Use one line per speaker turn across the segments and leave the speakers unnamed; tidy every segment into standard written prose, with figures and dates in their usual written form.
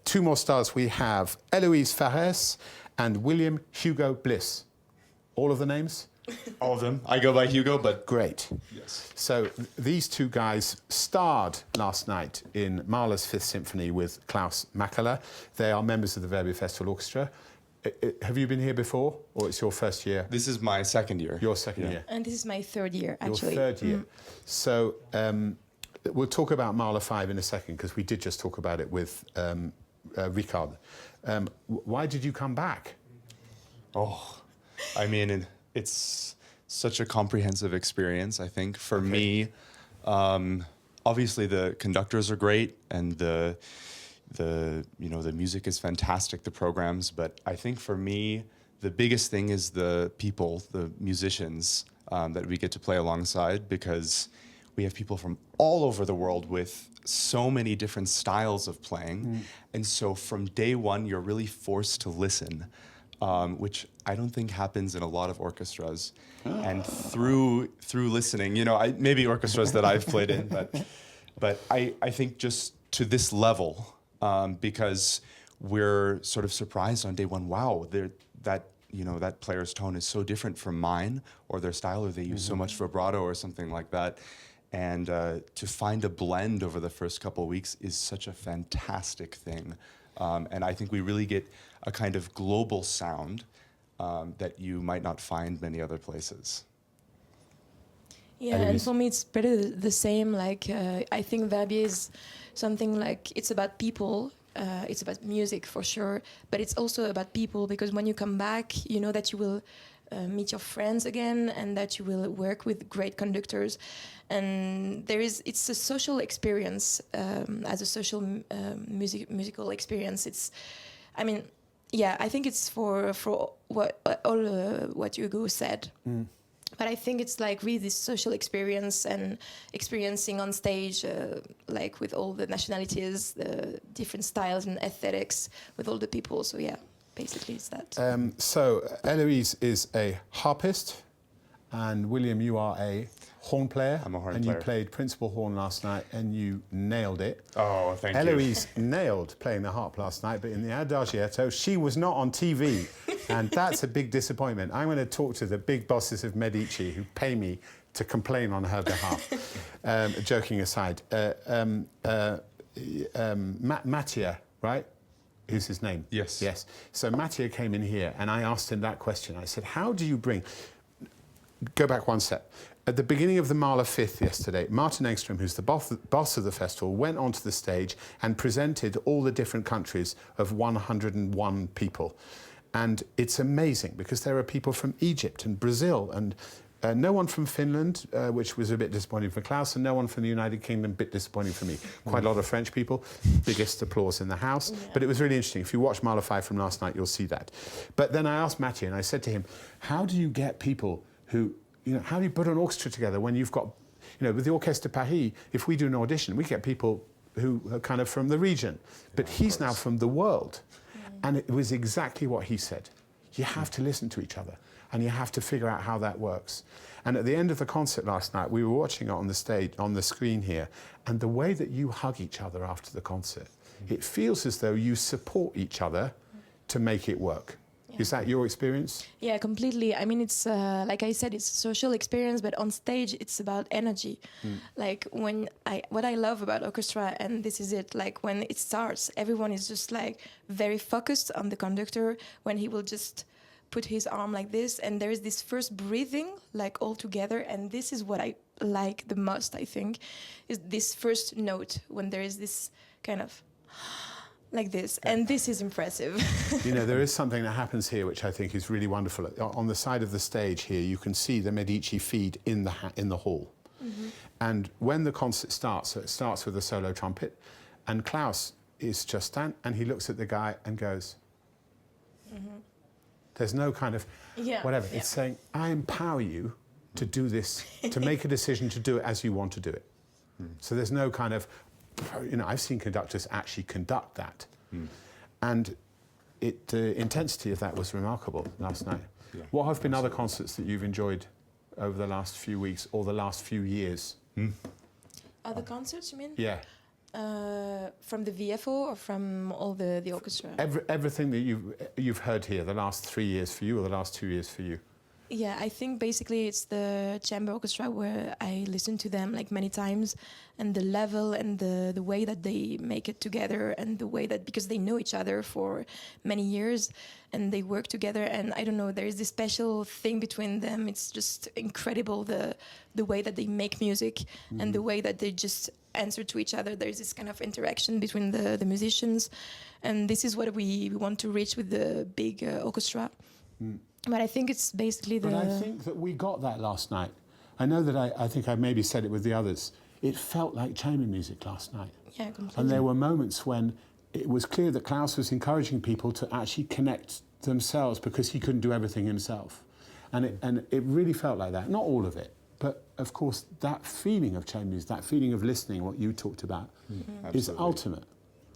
two more stars we have Eloise Fares and William Hugo Bliss. All of the names?
All of them. I go by Hugo, but...
Great.
Yes.
So these two guys starred last night in Mahler's Fifth Symphony with Klaus Mahler. They are members of the Verbier Festival Orchestra. Have you been here before, or it's your first year?
This is my second year.
Your second year.
And this is my third year, actually.
Your third year. So we'll talk about Mahler 5 in a second, because we did just talk about it with Ricard. Why did you come back?
Oh, I mean, it's such a comprehensive experience, I think. For me, obviously the conductors are great, and the music is fantastic, the programs, but I think for me, the biggest thing is the people, the musicians that we get to play alongside, because we have people from all over the world with so many different styles of playing. And so from day one, you're really forced to listen, which I don't think happens in a lot of orchestras. And through listening, maybe orchestras that I've played in, but I think just to this level, because we're sort of surprised on day one, wow, that player's tone is so different from mine, or their style, or they use so much vibrato or something like that. And to find a blend over the first couple of weeks is such a fantastic thing. And I think we really get a kind of global sound that you might not find many other places.
Yeah, and for me it's pretty the same. Like I think Verbier is something like, it's about people, it's about music for sure, but it's also about people, because when you come back, you know that you will meet your friends again, and that you will work with great conductors, and it's a social experience, as a social musical experience. I think it's for what Hugo said. But I think it's like really this social experience, and experiencing on stage, like with all the nationalities, the different styles and aesthetics, with all the people. So yeah, basically it's that.
So Eloise is a harpist, and William, you are a horn player.
I'm a horn
player. And you played principal horn last night, and you nailed it.
Oh, thank you.
Eloise nailed playing the harp last night, but in the Adagietto, she was not on TV. And that's a big disappointment. I'm going to talk to the big bosses of Medici, who pay me to complain on her behalf. Joking aside. Mattia, right? Is his name?
Yes.
Yes. So Mattia came in here, and I asked him that question. I said, how do you bring... Go back one step. At the beginning of the Mahler Fifth yesterday, Martin Engström, who's the boss of the festival, went onto the stage and presented all the different countries of 101 people. And it's amazing, because there are people from Egypt and Brazil, and no one from Finland, which was a bit disappointing for Klaus, and no one from the United Kingdom, a bit disappointing for me. Quite a lot of French people, biggest applause in the house. Yeah. But it was really interesting. If you watch Mahler 5 from last night, you'll see that. But then I asked Mathieu, and I said to him, how do you get people who, how do you put an orchestra together when you've got, with the Orchestre de Paris, if we do an audition, we get people who are kind of from the region. But he's now from the world. And it was exactly what he said. You have to listen to each other, and you have to figure out how that works. And at the end of the concert last night, we were watching it on the stage, on the screen here, and the way that you hug each other after the concert, it feels as though you support each other to make it work. Yeah. Is that your experience?
Yeah, completely. I mean, it's like I said, it's a social experience, but on stage, it's about energy. Like what I love about orchestra, and this is it, like when it starts, everyone is just like very focused on the conductor, when he will just put his arm like this, and there is this first breathing, like all together, and this is what I like the most, I think, is this first note, when there is this kind of... like this, and this is impressive.
There is something that happens here which I think is really wonderful. On the side of the stage here, you can see the Medici feed in the hall. And when the concert starts, so it starts with a solo trumpet, and Klaus is just and he looks at the guy and goes, there's no kind of whatever. It's saying, I empower you to do this, to make a decision to do it as you want to do it. So there's no kind of, I've seen conductors actually conduct that. And the intensity of that was remarkable last night. Yeah. What have been other concerts that you've enjoyed over the last few weeks or the last few years?
Other concerts, you mean?
Yeah.
From the VFO or from all the orchestra?
Everything that you've heard here, the last 3 years for you or the last 2 years for you?
Yeah, I think basically it's the chamber orchestra where I listen to them like many times, and the level and the way that they make it together, and the way that, because they know each other for many years and they work together, and I don't know, there is this special thing between them. It's just incredible, the way that they make music and the way that they just answer to each other. There's this kind of interaction between the musicians, and this is what we want to reach with the big orchestra. But I think it's basically
But I think that we got that last night. I know that I think I maybe said it with the others. It felt like chamber music last night.
Yeah, completely.
And there were moments when it was clear that Klaus was encouraging people to actually connect themselves because he couldn't do everything himself. And it really felt like that. Not all of it, but of course that feeling of chamber music, that feeling of listening, what you talked about, is ultimate.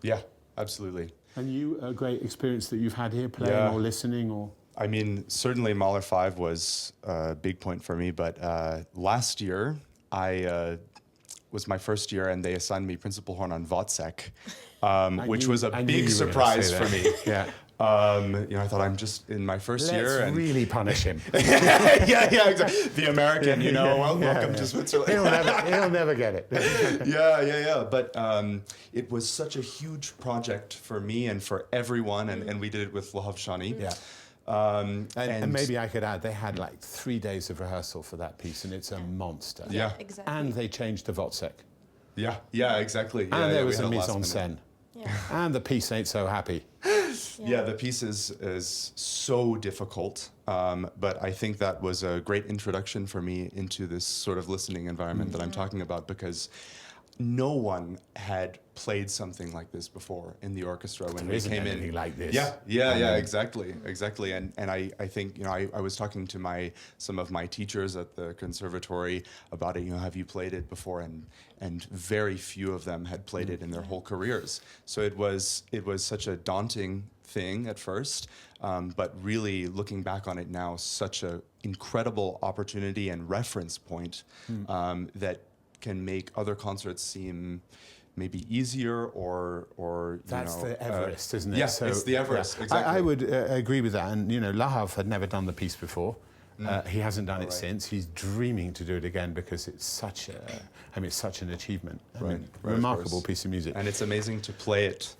Yeah, absolutely.
And you, a great experience that you've had here playing or listening or...
I mean, certainly Mahler 5 was a big point for me, but last year was my first year and they assigned me principal horn on Wozzeck, which was a big surprise for me.
Yeah.
I thought I'm just in my first year.
Let's really punish him.
yeah, exactly. The American, welcome to Switzerland.
He'll never get it.
yeah. But it was such a huge project for me and for everyone, and we did it with Lahav Shani.
Yeah. And maybe I could add, they had like 3 days of rehearsal for that piece, and it's a monster.
Yeah,
exactly.
And
And they changed the Wozzeck.
Yeah, exactly.
And there was
we
a
had
mise en
last minute.
scène. Yeah. And the piece ain't so happy.
Yeah, the piece is so difficult, but I think that was a great introduction for me into this sort of listening environment that I'm talking about, because no one had played something like this before in the orchestra when we came in.
Like this.
Yeah, exactly. And I think, I was talking to some of my teachers at the conservatory about it. Have you played it before? And very few of them had played it in their whole careers. So it was such a daunting thing at first, but really looking back on it now, such an incredible opportunity and reference point that can make other concerts seem maybe easier or
That's the Everest, isn't it?
Yeah, it's the Everest, exactly.
I would agree with that. And, Lahav had never done the piece before. He hasn't done it since. He's dreaming to do it again because it's such an achievement. Remarkable piece of music.
And it's amazing to play it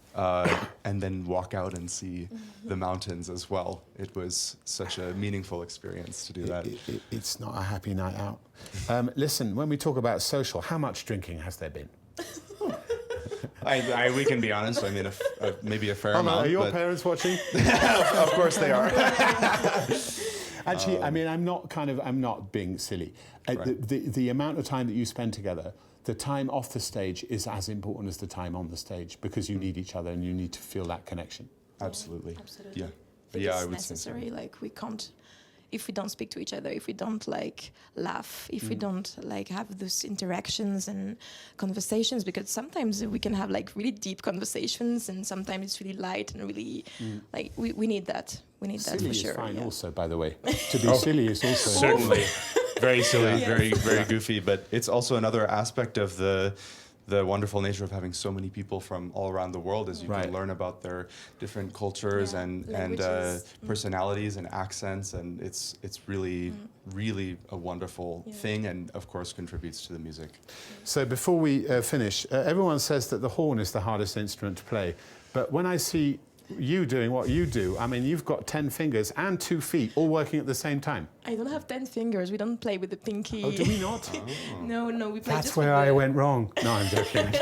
and then walk out and see the mountains as well. It was such a meaningful experience to do that.
It's not a happy night out. Listen, when we talk about social, how much drinking has there been?
We can be honest. I mean, maybe a fair amount.
Are your parents watching?
Of course they are.
Actually, I'm not being silly. The amount of time that you spend together, the time off the stage is as important as the time on the stage, because you need each other and you need to feel that connection.
Absolutely.
Absolutely.
Yeah.
It's
I would
necessary.
say so.
Like, we can't, if we don't speak to each other, if we don't laugh, if we don't have those interactions and conversations, because sometimes we can have really deep conversations, and sometimes it's really light and really we need that. We need
Silly
that for
is
sure.
fine also, by the way. To be silly is also...
Certainly. Very silly,
Yeah.
very goofy, but it's also another aspect of the wonderful nature of having so many people from all around the world, as you can learn about their different cultures and personalities and accents, and it's really a wonderful thing, and of course contributes to the music.
So before we finish, everyone says that the horn is the hardest instrument to play, but when I see you doing what you do, you've got 10 fingers and 2 feet all working at the same time.
I don't have 10 fingers. We don't play with the pinky.
Oh, do we not?
No, we play
That's
just
where
with
I went wrong. No, I'm joking.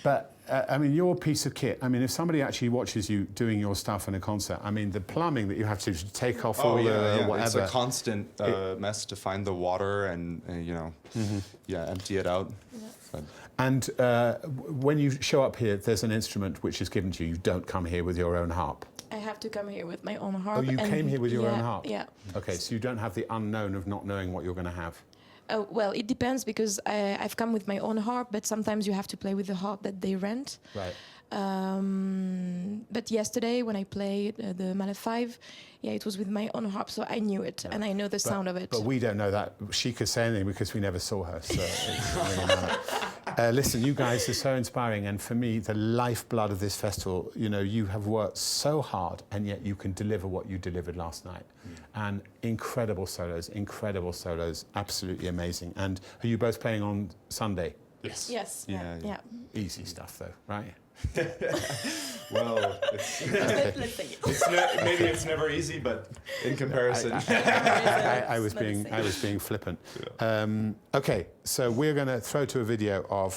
But your piece of kit, if somebody actually watches you doing your stuff in a concert, the plumbing that you have to take off all the whatever.
It's a constant mess to find the water and empty it out. Yeah. But
and when you show up here, there's an instrument which is given to you. You don't come here with your own harp.
I have to come here with my own harp.
Oh, you came here with your own harp?
Yeah.
Okay, so you don't have the unknown of not knowing what you're going to have.
Well, it depends, because I've come with my own harp, but sometimes you have to play with the harp that they rent.
Right.
But yesterday when I played the Mahler 5, it was with my own harp, so I knew it, and I know the sound of it.
But we don't know that. She could say anything because we never saw her, so it doesn't really matter. Listen, you guys are so inspiring, and for me, the lifeblood of this festival. You know, you have worked so hard, and yet you can deliver what you delivered last night. And incredible solos, absolutely amazing. And are you both playing on Sunday?
Yes.
Yes.
Yeah.
Easy stuff, though, right?
Well,
Let's say it.
maybe it's never easy, but in comparison.
I was being flippant. Okay, so we're going to throw to a video of